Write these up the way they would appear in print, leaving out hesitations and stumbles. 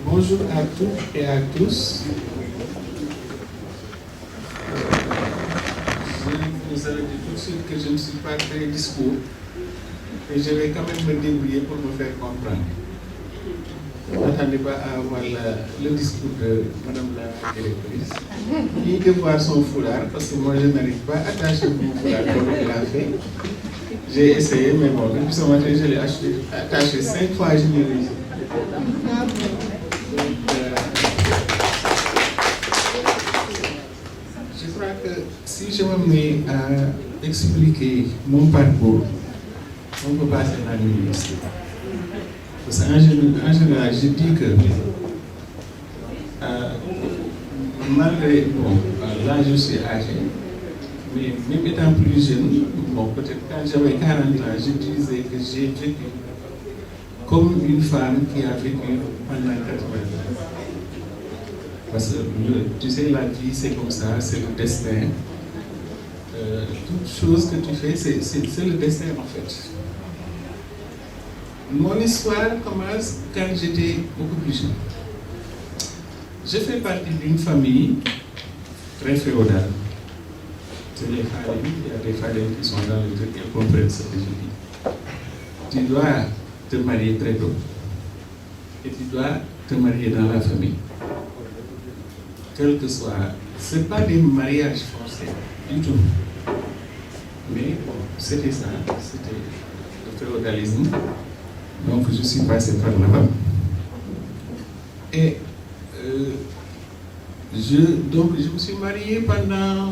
Bonjour à toutes et à tous. Je vous avais dit tout de suite que je ne suis pas très discours et je vais quand même me débrouiller pour me faire comprendre. N'attendez pas à avoir le discours de Madame la directrice. Ni de voir son foulard, parce que moi je n'arrive pas à attacher mon foulard comme elle l'a fait. J'ai essayé, mais bon, depuis ce matin je l'ai attaché 5 fois, je n'ai réussi. Je crois que si je me mets à expliquer mon parcours, on peut passer la nuit ici. Parce qu'en général, je dis que malgré, bon, là je suis âgé, mais même étant plus jeune, bon, peut-être quand j'avais 40 ans, je disais que j'ai vécu comme une femme qui a vécu pendant 80 ans. Parce que tu sais, la vie c'est comme ça, c'est le destin. Toute chose que tu fais, c'est le destin en fait. Mon histoire commence quand j'étais beaucoup plus jeune. Je fais partie d'une famille très féodale. C'est les Fadènes, il y a des Fadènes qui sont dans le truc et comprennent ce que je dis. Tu dois te marier très tôt. Et tu dois te marier dans la famille. Quel que soit. Ce n'est pas des mariages forcés du tout. Mais bon, c'était ça, c'était le féodalisme. Donc je suis passé par là-bas. Et je me suis marié pendant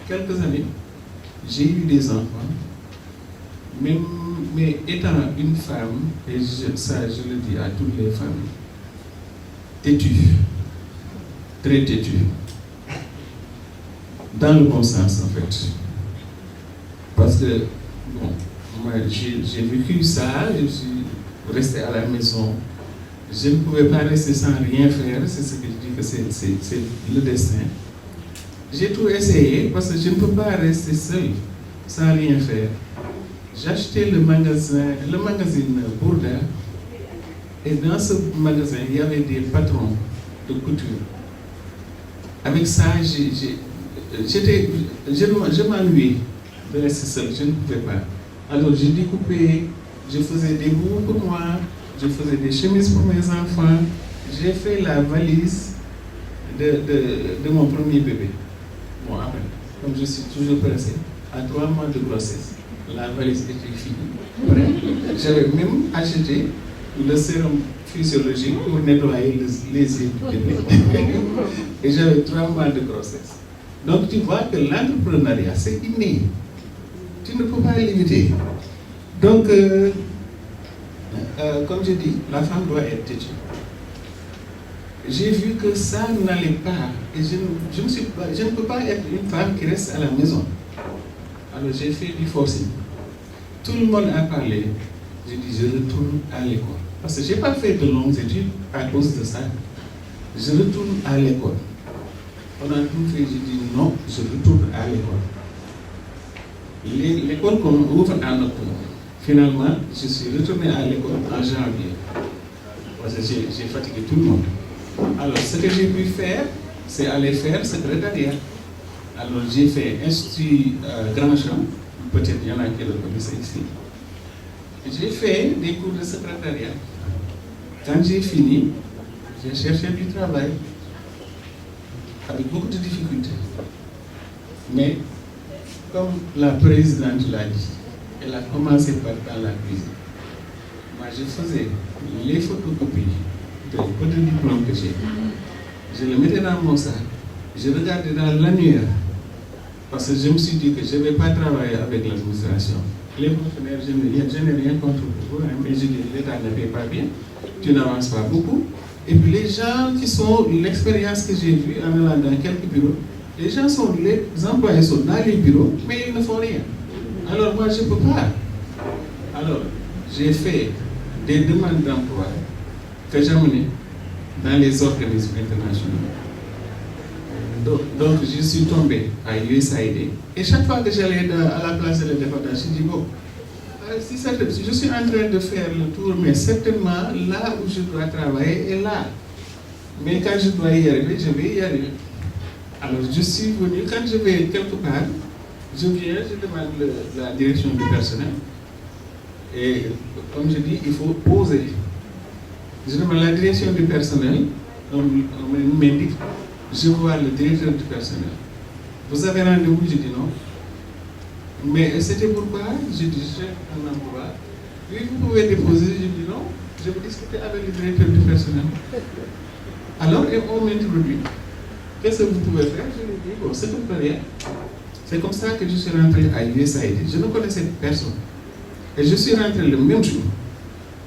quelques années. J'ai eu des enfants. Mais étant une femme, et ça je le dis à toutes les femmes, têtue, très têtue. Dans le bon sens en fait. Parce que, bon, moi j'ai vécu ça, je suis resté à la maison. Je ne pouvais pas rester sans rien faire, c'est ce que je dis que c'est le destin. J'ai tout essayé parce que je ne peux pas rester seul sans rien faire. J'achetais le magazine Bourda, et dans ce magasin, il y avait des patrons de couture. Avec ça, je m'ennuyais de rester seul, je ne pouvais pas. Alors j'ai découpé, je faisais des bouts pour moi, je faisais des chemises pour mes enfants, j'ai fait la valise de mon premier bébé. Bon, après, comme je suis toujours pressé, à 3 mois de grossesse, la valise était finie. J'avais même acheté le sérum physiologique pour nettoyer les yeux du bébé. Et j'avais 3 mois de grossesse. Donc tu vois que l'entrepreneuriat, c'est inné. Tu ne peux pas l'éviter. Donc, comme je dis, la femme doit être têtue. J'ai vu que ça n'allait pas. Et je ne peux pas être une femme qui reste à la maison. Alors j'ai fait du forcing. Tout le monde a parlé. J'ai dit, je retourne à l'école. Parce que je n'ai pas fait de longues études à cause de ça. Je retourne à l'école. Pendant tout fait, j'ai dit, non, je retourne à l'école. L'école qu'on ouvre en octobre. Finalement, je suis retourné à l'école en janvier. Parce que j'ai fatigué tout le monde. Alors, ce que j'ai pu faire, c'est aller faire secrétariat. Alors, j'ai fait Institut Grand Champ. Peut-être il y en a qui le connaissent ici. J'ai fait des cours de secrétariat. Quand j'ai fini, j'ai cherché du travail. Avec beaucoup de difficultés. Mais, comme la présidente l'a dit, elle a commencé par dans la cuisine. Moi, je faisais les photocopies de peu de diplômes que j'ai. Je le mettais dans mon sac. Je regardais dans l'annuaire. Parce que je me suis dit que je ne vais pas travailler avec l'administration. Les fonctionnaires, je n'ai rien contre vous, hein, mais je dis l'État ne paie pas bien. Tu n'avances pas beaucoup. Et puis les gens qui sont, l'expérience que j'ai vue en allant dans quelques bureaux, les gens sont, les employés sont dans les bureaux, mais ils ne font rien. Alors moi, je ne peux pas. Alors, j'ai fait des demandes d'emploi que j'ai menées dans les organismes internationaux. Donc, je suis tombé à USAID. Et chaque fois que j'allais à la place de l'indépendance, je dis, bon, si je suis en train de faire le tour, mais certainement là où je dois travailler est là. Mais quand je dois y arriver, je vais y arriver. Alors je suis venu, quand je vais quelque part, je viens, je demande la direction du personnel. Et comme je dis, il faut oser. Je demande la direction du personnel, on m'indique, je vois le directeur du personnel. Vous avez rendez-vous? Je dis non. Mais c'était pourquoi? Je dis, j'ai un emploi. Oui, vous pouvez déposer? Je dis non. Je vais discuter avec le directeur du personnel. Alors, on m'introduit. Qu'est-ce que vous pouvez faire? Je lui dis, bon, c'est tout rien. C'est comme ça que je suis rentré à USAID. Je ne connaissais personne. Et je suis rentré le même jour.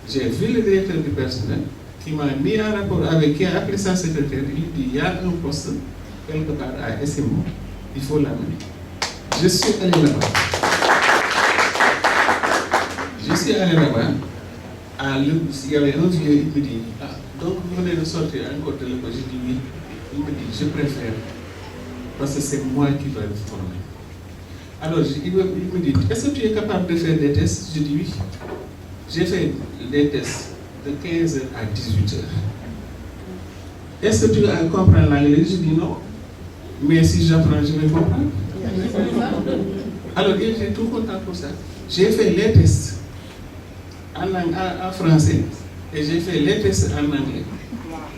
J'ai vu le directeur du personnel qui m'a mis en rapport avec, qui a appelé sa secrétaire. Il lui dit, il y a un poste quelque part à SMO. Il faut l'amener. Je suis allé là-bas. Je suis allé là-bas. Il y avait un vieux, il me dit, ah, donc vous venez de sortir encore de l'école? Je dis oui. Il me dit, je préfère, parce que c'est moi qui vais vous former. Alors, il me dit, est-ce que tu es capable de faire des tests? Je dis oui. J'ai fait des tests de 15h à 18h. Est-ce que tu comprends l'anglais? Je dis non. Mais si j'apprends, je vais comprendre. Alors, il était tout content pour ça. J'ai fait les tests en français et j'ai fait les tests en anglais.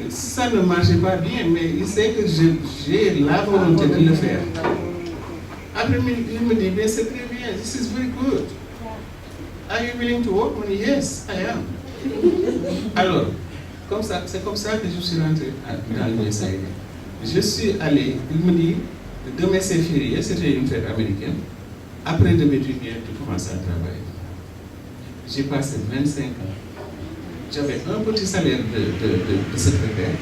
Ça ne marchait pas bien, mais il sait que j'ai la volonté de le faire. Après, il me dit, mais c'est très bien, this is very good. Are you willing to work? Je dis, yes, I am. Alors, c'est comme ça que je suis rentré dans l'USAID. Je suis allé, il me dit, demain c'est férié, c'était une fête américaine. Après demain tu viens, tu commences à travailler. J'ai passé 25 ans. J'avais un petit salaire de secrétaire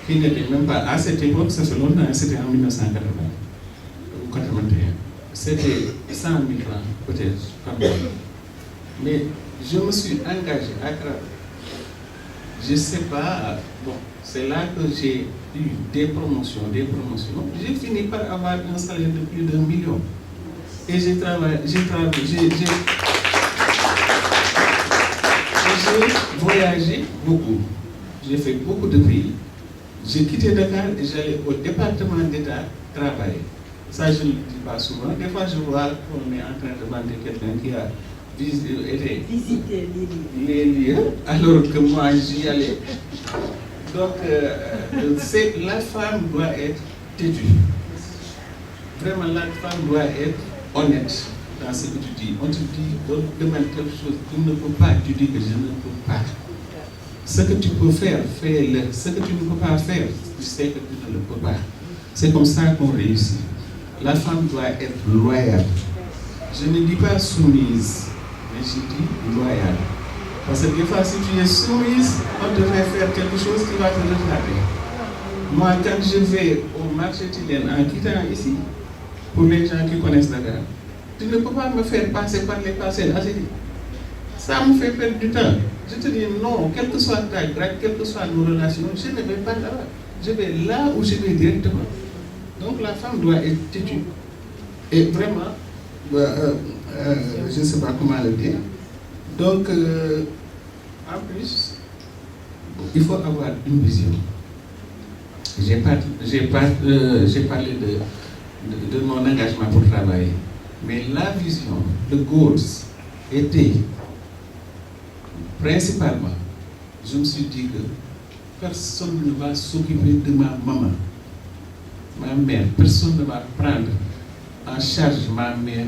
qui n'était même pas à cette époque, ça fait longtemps, c'était en 1980 ou 81. C'était 100 000 francs, peut-être, par mois. Mais je me suis engagé à travailler. Je ne sais pas, bon, c'est là que j'ai eu des promotions. J'ai fini par avoir un salaire de plus d'1 million. Et j'ai voyagé beaucoup. J'ai fait beaucoup de pays. J'ai quitté Dakar et j'allais au département d'État travailler. Ça, je ne le dis pas souvent. Des fois, je vois qu'on est en train de demander quelqu'un qui a visiter les lieux, alors que moi j'y allais. Donc, la femme doit être têtue. Vraiment, la femme doit être honnête dans ce que tu dis. On te dit, on te demande quelque chose, tu ne peux pas, tu dis que je ne peux pas. Ce que tu peux faire, fais-le. Ce que tu ne peux pas faire, tu sais que tu ne le peux pas. C'est comme ça qu'on réussit. La femme doit être loyale. Je ne dis pas soumise, mais je dis loyale. Parce que des fois, si tu es soumise, on devrait faire quelque chose qui va te retarder. Moi, quand je vais au marché Tilène, en quittant ici, pour les gens qui connaissent Dakar, tu ne peux pas me faire passer par les parcelles assainies. Ça me fait perdre du temps. Je te dis non, quelle que soit ta grade, quelles que soient nos relations, je ne vais pas là-bas. Je vais là où je vais directement. Donc la femme doit être têtue. Et vraiment, je ne sais pas comment le dire. Donc, en plus, il faut avoir une vision. J'ai parlé de mon engagement pour travailler. Mais la vision, le goals, était principalement, je me suis dit que personne ne va s'occuper de ma maman, ma mère. Personne ne va prendre en charge ma mère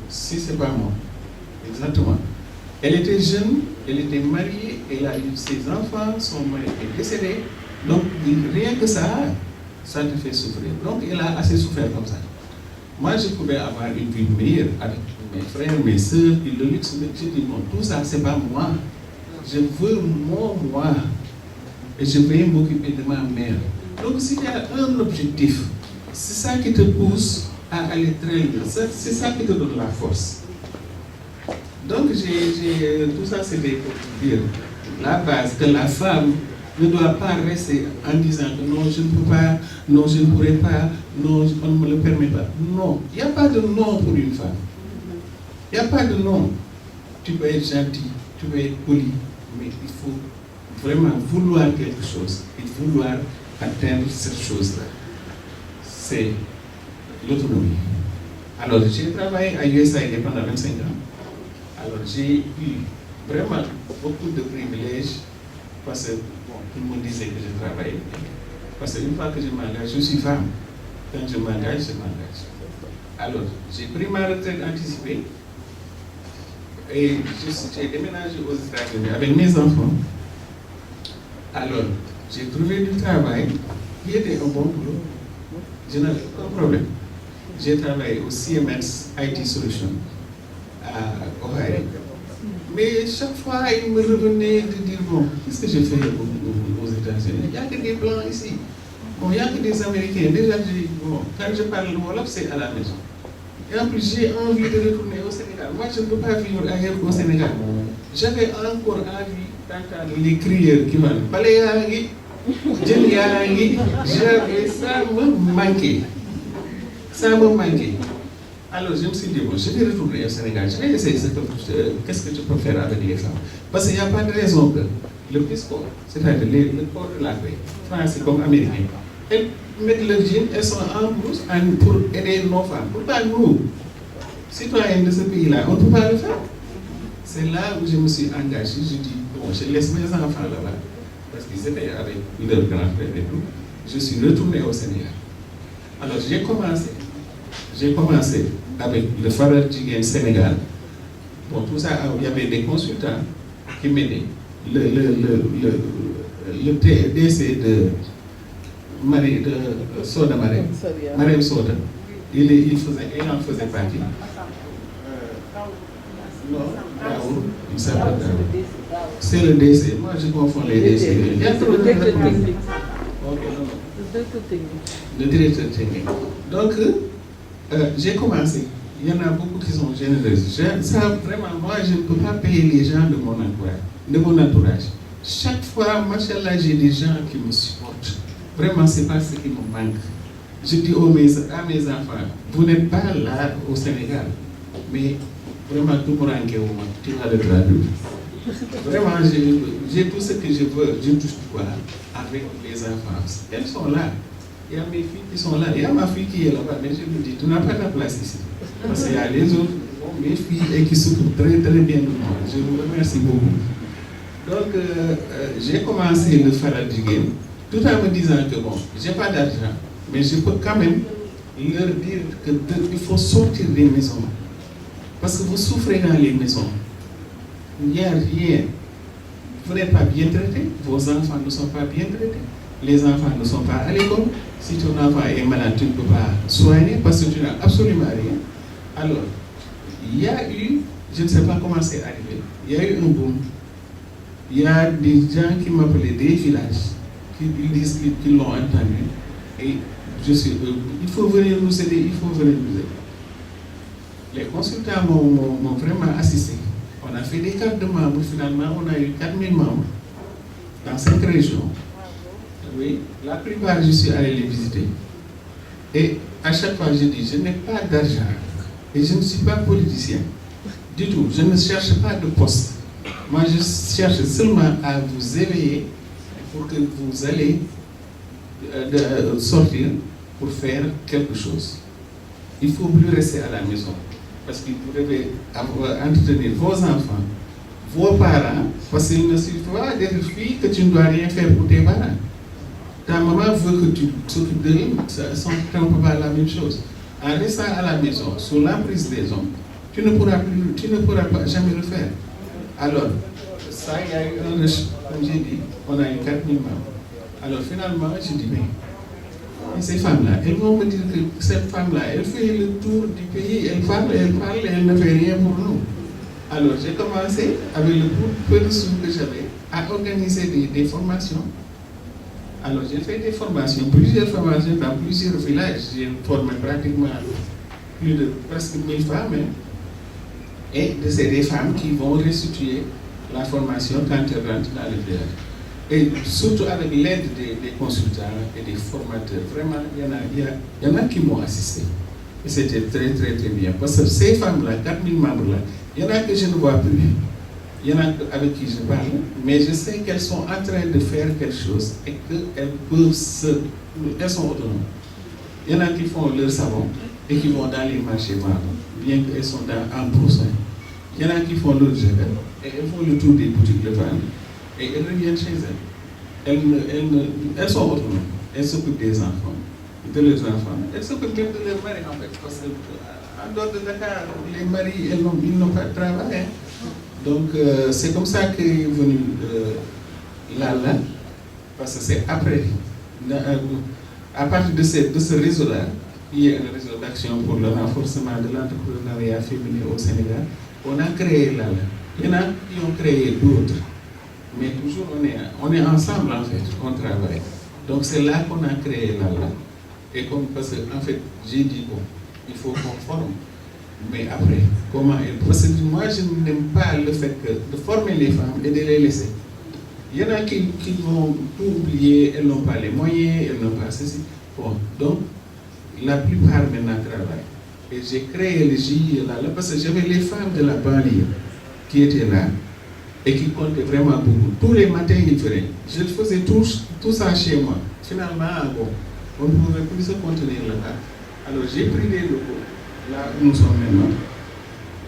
si c'est pas moi. Exactement. Elle était jeune, elle était mariée, elle a eu ses enfants, son mari est décédé. Donc rien que ça te fait souffrir. Donc elle a assez souffert comme ça. Moi je pouvais avoir une vie meilleure avec mes frères, mes soeurs, puis le luxe, mais je dis non, tout ça c'est pas moi. Je veux mon moi. Et je vais m'occuper de ma mère. Donc si tu as un objectif, c'est ça qui te pousse à aller très loin. C'est ça qui te donne la force. Donc tout ça c'était pour dire la base que la femme ne doit pas rester en disant que non je ne peux pas, non je ne pourrai pas, non, on ne me le permet pas. Non, il n'y a pas de non pour une femme. Il n'y a pas de non. Tu peux être gentil, tu peux être poli, mais il faut vraiment vouloir quelque chose et vouloir atteindre cette chose-là. C'est l'autonomie. Alors, j'ai travaillé à USAID pendant 25 ans. Alors, j'ai eu vraiment beaucoup de privilèges parce que bon, tout le monde disait que je travaillais. Parce qu'une fois que je m'engage, je suis femme. Quand je m'engage, je m'engage. Alors, j'ai pris ma retraite anticipée et j'ai déménagé aux États-Unis avec mes enfants. Alors, j'ai trouvé du travail qui était un bon boulot. Je n'avais aucun problème. J'ai travaillé au Siemens IT Solutions à Ohio. Mais chaque fois, il me revenait de dire, bon, qu'est-ce que j'ai fait aux États-Unis? Il n'y a que des Blancs ici. Bon, il n'y a que des Américains. Déjà, bon, quand je parle le Wolof, c'est à la maison. Et en plus, j'ai envie de retourner au Sénégal. Moi, je ne peux pas vivre ailleurs qu'au Sénégal. J'avais encore envie d'entendre les crieurs qui vont balayer, j'avais ça me manquait. Ça me manquait. Alors je me suis dit, bon, je vais retourner au Sénégal, je vais essayer qu'est-ce que je peux faire avec les femmes. Parce qu'il n'y a pas de raison que le PISCO, c'est-à-dire le corps de la paix, français comme américain, elles mettent leur jean, elles sont en blouse pour aider nos femmes. Pourquoi nous, citoyens de ce pays-là, on ne peut pas le faire? C'est là où je me suis engagé, je dis, bon, je laisse mes enfants là-bas, parce qu'ils étaient avec leur grand-père et tout. Je suis retourné au Sénégal. Alors j'ai commencé avec le Faral Jigéen Sénégal. Bon, tout ça, il y avait des consultants qui m'aidaient. Le décès de Soda Marème Soda, il en faisait partie. Non, Daour, il s'appelle Daour. C'est le décès. Moi, je confonds les décès. Il y a trop de technique. Le directeur technique. Donc, j'ai commencé. Il y en a beaucoup qui sont généreux. Ça, vraiment, moi, je ne peux pas payer les gens de mon entourage. Chaque fois, machallah, j'ai des gens qui me supportent. Vraiment, c'est pas ce qui me manque. Je dis à mes enfants, vous n'êtes pas là au Sénégal, mais vraiment, tout pour un moment, tu vas le traduire. Vraiment, j'ai tout ce que je veux, je touche du bois avec les enfants. Elles sont là. Il y a mes filles qui sont là. Il y a ma fille qui est là-bas, mais je lui dis, tu n'as pas ta place ici. Parce qu'il y a les autres, mes filles, et qui s'occupent très très bien de moi. Je vous remercie beaucoup. Donc, j'ai commencé le Faral Jigéen, tout en me disant que bon, je n'ai pas d'argent, mais je peux quand même leur dire qu'il faut sortir des maisons. Parce que vous souffrez dans les maisons. Il n'y a rien. Vous n'êtes pas bien traité, vos enfants ne sont pas bien traités, les enfants ne sont pas à l'école. Si ton enfant est malade, tu ne peux pas soigner parce que tu n'as absolument rien. Alors, il y a eu, je ne sais pas comment c'est arrivé, il y a eu un boom. Il y a des gens qui m'appelaient des villages, qui disent qu'ils l'ont entendu. Et il faut venir nous aider, il faut venir nous aider. Les consultants m'ont vraiment assisté. On a fait des cartes de membres, finalement, on a eu 4000 membres dans 5 régions. Oui, la plupart, je suis allé les visiter. Et à chaque fois, je dis, je n'ai pas d'argent et je ne suis pas politicien. Du tout, je ne cherche pas de poste. Moi, je cherche seulement à vous éveiller pour que vous allez sortir pour faire quelque chose. Il ne faut plus rester à la maison. Parce que vous devez entretenir vos enfants, vos parents, parce qu'il ne suffit pas d'être fille que tu ne dois rien faire pour tes parents. Ta maman veut que tu t'occupes de lui, son papa la même chose. En restant à la maison, sous l'emprise des hommes, tu ne pourras pas jamais le faire. Alors, ça, il y a eu un rush, comme j'ai dit, on a eu 4000 membres. Alors finalement, je dis, mais ces femmes-là, elles vont me dire que cette femme-là, elle fait le tour du pays, elle parle, elle ne fait rien pour nous. Alors j'ai commencé, avec le peu de sous que j'avais, à organiser des formations. Alors j'ai fait des formations, plusieurs formations dans plusieurs villages. J'ai formé pratiquement plus de presque 1000 femmes. Et c'est des femmes qui vont restituer la formation quand elles rentrent dans le village. Et surtout avec l'aide des consultants et des formateurs. Vraiment, il y en a qui m'ont assisté. Et c'était très, très, très bien. Parce que ces femmes-là, 4000 membres-là, il y en a que je ne vois plus. Il y en a avec qui je parle, mais je sais qu'elles sont en train de faire quelque chose et qu'elles peuvent elles sont autonomes. Il y en a qui font leur savon et qui vont dans les marchés vendre, bien qu'elles sont en pourcent. Il y en a qui font leur javel et elles font le tour des boutiques de vente et elles reviennent chez elles. Elles sont autonomes. Elles s'occupent des enfants, de leurs enfants. Elles s'occupent même de leurs maris en fait. Parce qu'en dehors de Dakar, les maris, ils n'ont pas de travail. Donc c'est comme ça qu'est venu Lala, parce que c'est après, à partir de ce réseau-là, qui est un réseau d'action pour le renforcement de l'entrepreneuriat féminin au Sénégal, on a créé Lala. Il y en a qui ont créé d'autres, mais toujours on est ensemble en fait, on travaille. Donc c'est là qu'on a créé Lala. Et comme, parce que en fait, j'ai dit bon, il faut qu'on forme. Mais après, comment parce que moi je n'aime pas le fait de former les femmes et de les laisser. Il y en a qui vont tout oublier, elles n'ont pas les moyens, elles n'ont pas ceci. Bon, donc la plupart maintenant travaillent. Et j'ai créé le GIE là parce que j'avais les femmes de la banlieue qui étaient là et qui comptaient vraiment beaucoup. Tous les matins ils faisaient. Je faisais tout ça chez moi. Finalement, bon, on ne pouvait plus se contenir là-bas. Alors j'ai pris des locaux. Là où nous sommes maintenant.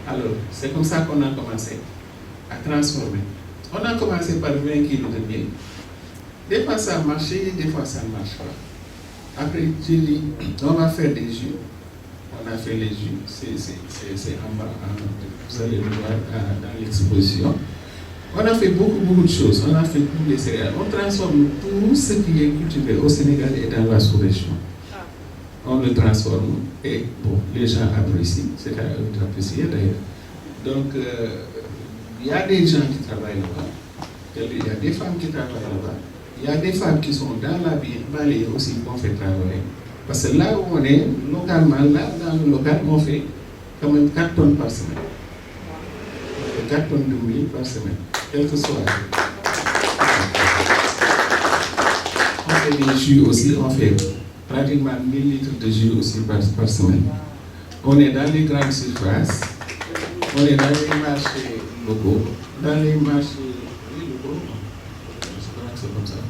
Alors, c'est comme ça qu'on a commencé à transformer. On a commencé par 20 kilos de miel. Des fois ça a marché, des fois ça ne marche pas. Après, j'ai dit, on va faire des jus. On a fait les jus, c'est en bas, vous allez le voir dans l'exposition. On a fait beaucoup de choses. On a fait tous les céréales. On transforme tout ce qui est cultivé au Sénégal et dans la sous-région. On le transforme et bon, les gens apprécient, c'est à eux d'apprécier d'ailleurs. Donc, il y a des gens qui travaillent là-bas, il y a des femmes qui travaillent là-bas, il y a des femmes qui sont dans la banlieue aussi qu'on fait travailler. Parce que là où on est, localement, là dans le local, on fait quand même 4 tonnes par semaine. 4 tonnes de mil par semaine, quel que soit. On fait des jus aussi, on fait pratiquement 1000 litres de jus aussi par semaine. On est dans les grandes surfaces, on est dans les marchés locaux, dans les marchés locaux, je crois que c'est comme ça.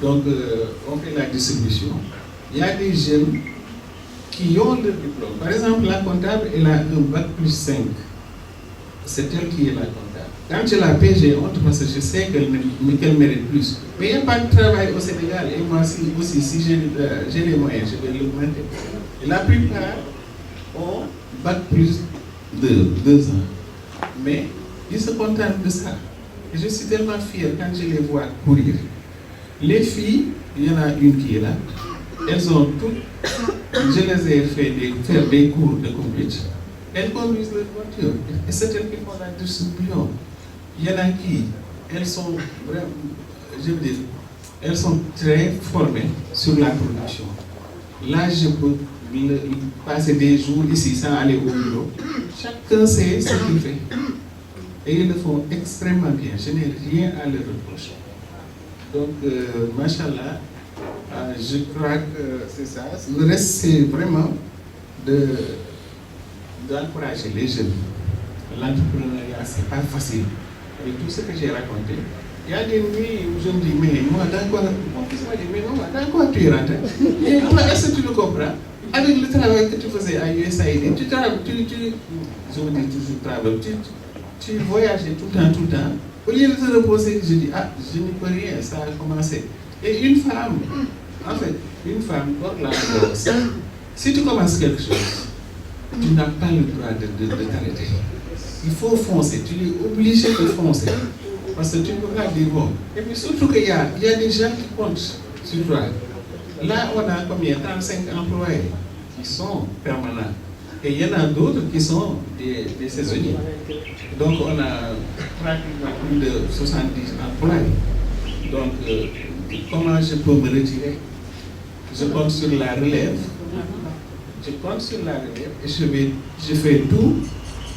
Donc, on fait la distribution. Il y a des jeunes qui ont le diplôme. Par exemple, la comptable, elle a un bac plus 5. C'est elle qui est la comptable. Quand je la paie, j'ai honte parce que je sais qu'elle mérite plus. Mais il n'y a pas de travail au Sénégal. Et moi aussi, si j'ai les moyens, je vais l'augmenter. Et la plupart ont bac plus de 2 ans. Mais ils se contentent de ça. Et je suis tellement fier quand je les vois courir. Les filles, il y en a une qui est là. Elles ont toutes, je les ai fait faire des cours de conduite. Elles conduisent leur voiture. Et c'est elles qui font la distribution. Il y en a qui, elles sont vraiment, je veux dire, elles sont très formées sur la production. Là, je peux passer des jours ici sans aller au bureau. Chacun sait ce qu'il fait. Et ils le font extrêmement bien. Je n'ai rien à leur reprocher. Donc, machallah, je crois que c'est ça. Le reste, c'est vraiment d'encourager les jeunes. L'entrepreneuriat, c'est pas facile. Avec tout ce que j'ai raconté, il y a des nuits où je me dis, mais moi, dans quoi, dans quoi tu es rentré? Et toi, est-ce que tu le comprends? Avec le travail que tu faisais à USAID, je me dis toujours travail, tu voyageais tout le temps. Au lieu de te reposer, je dis, ah, je n'y peux rien, ça a commencé. Et une femme, en fait, si tu commences quelque chose, tu n'as pas le droit de t'arrêter. Il faut foncer, tu es obligé de foncer. Parce que tu ne peux pas dire bon. Et puis surtout qu'il y a des gens qui comptent sur toi. Là, on a combien? 35 employés qui sont permanents. Et il y en a d'autres qui sont des saisonniers. Donc on a pratiquement plus de 70 employés. Donc comment je peux me retirer? Je compte sur la relève. Je compte sur la relève et je fais tout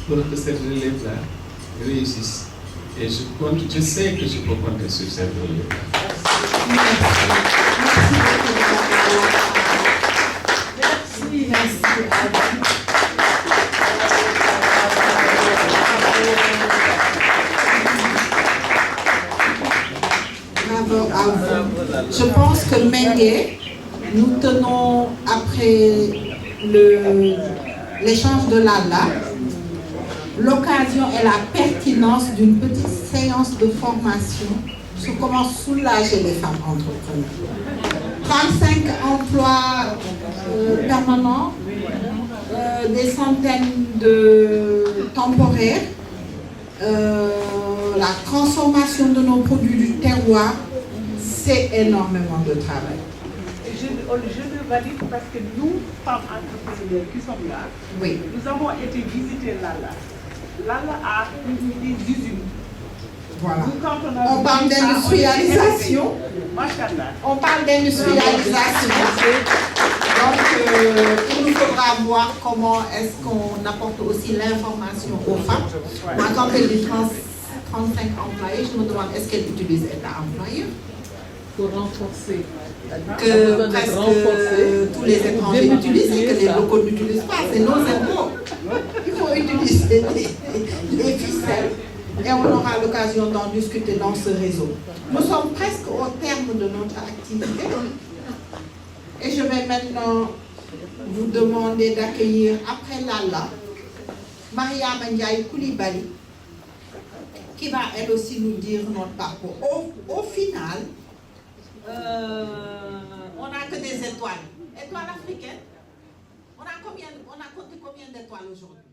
pour que cette relève-là réussisse. Et je sais que je peux compter sur cette relève. Merci. Bravo à vous. Je pense que Mengue, nous tenons après l'échange de Lalla, l'occasion et la pertinence d'une petite séance de formation sur comment soulager les femmes entrepreneurs. 35 emplois permanents, des centaines de temporaires, la transformation de nos produits du terroir, c'est énormément de travail. Je le valide parce que nous, femmes entrepreneurs qui sommes là, oui. Nous avons été visiter Lalla. Lalla a des usines. Voilà. Nous, on parle d'industrialisation. On parle d'industrialisation. Donc, il nous faudra voir comment est-ce qu'on apporte aussi l'information aux femmes. Moi, quand elle dit 35 employés, je me demande est-ce qu'elle utilise État employeur pour renforcer. Que presque tous les étrangers utilisent et que les locaux n'utilisent pas. C'est nos impôts. Il faut utiliser les ficelles. Et on aura l'occasion d'en discuter dans ce réseau. Nous sommes presque au terme de notre activité. Et je vais maintenant vous demander d'accueillir après Lalla, Mariama Ndiaye Koulibaly, qui va elle aussi nous dire notre parcours. Au final, on n'a que des étoiles. Étoiles africaines. On a compté combien d'étoiles aujourd'hui?